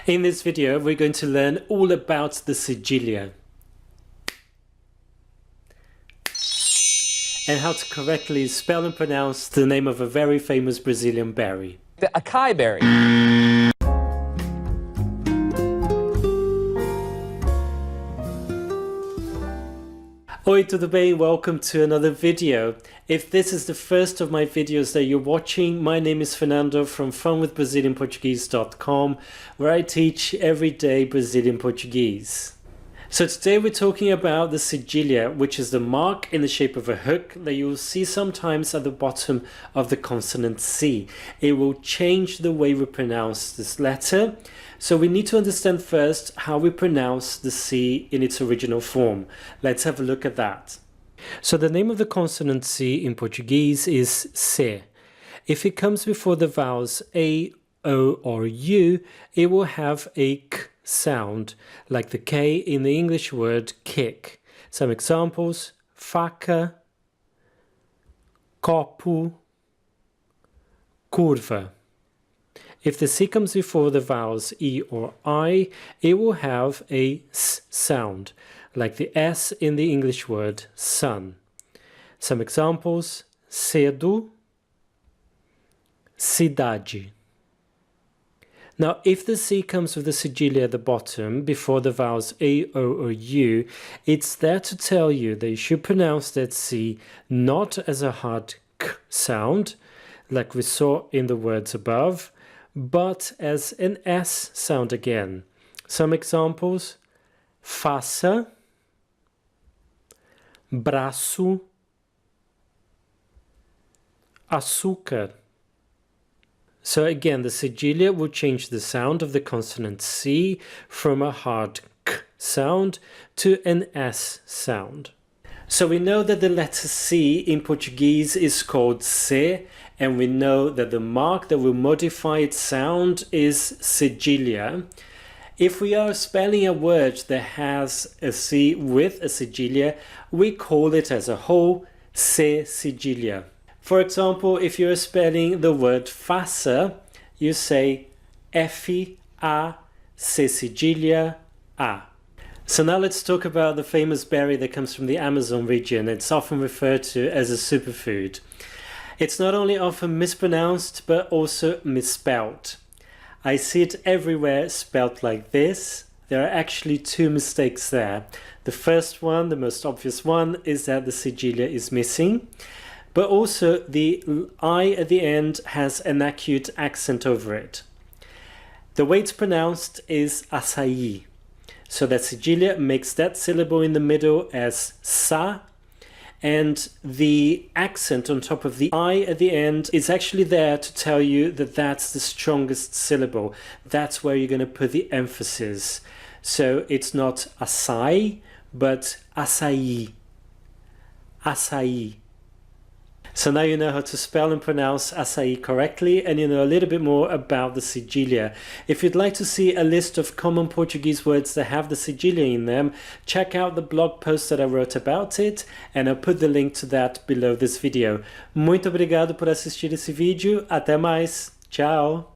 In this video, we're going to learn all about the Cedilha and how to correctly spell and pronounce the name of a very famous Brazilian berry. The acai berry. Oi, tudo bem? Welcome to another video. If this is the first of my videos that you're watching, my name is Fernando from funwithbrazilianportuguese.com, where I teach everyday Brazilian Portuguese. So today we're talking about the Cedilha, which is the mark in the shape of a hook that you'll see sometimes at the bottom of the consonant C. It will change the way we pronounce this letter. So we need to understand first how we pronounce the C in its original form. Let's have a look at that. So the name of the consonant C in Portuguese is C. If it comes before the vowels A, O or U, it will have a K sound, like the K in the English word kick. Some examples: faca, copo, curva. If the C comes before the vowels E or I, it will have a S sound, like the S in the English word sun. Some examples: cedo, cidade. Now, if the C comes with the Cedilha at the bottom, before the vowels A, O or U, it's there to tell you that you should pronounce that C not as a hard K sound, like we saw in the words above, but as an S sound again. Some examples: faça, braço, açúcar. So again, the Cedilha will change the sound of the consonant C from a hard K sound to an S sound. So we know that the letter C in Portuguese is called C, and we know that the mark that will modify its sound is Cedilha. If we are spelling a word that has a C with a Cedilha, we call it as a whole C Cedilha. For example, if you're spelling the word faça, you say F-A-C Cedilha A. So now let's talk about the famous berry that comes from the Amazon region. It's often referred to as a superfood. It's not only often mispronounced, but also misspelt. I see it everywhere spelt like this. There are actually two mistakes there. The first one, the most obvious one, is that the Cedilha is missing. But also the I at the end has an acute accent over it. The way it's pronounced is açaí. So that Cedilha makes that syllable in the middle as sa, and the accent on top of the I at the end is actually there to tell you that that's the strongest syllable. That's where you're going to put the emphasis. So it's not açaí, but açaí. Açaí. So now you know how to spell and pronounce açaí correctly, and you know a little bit more about the Cedilha. If you'd like to see a list of common Portuguese words that have the Cedilha in them, check out the blog post that I wrote about it, and I'll put the link to that below this video. Muito obrigado por assistir esse vídeo. Até mais. Tchau.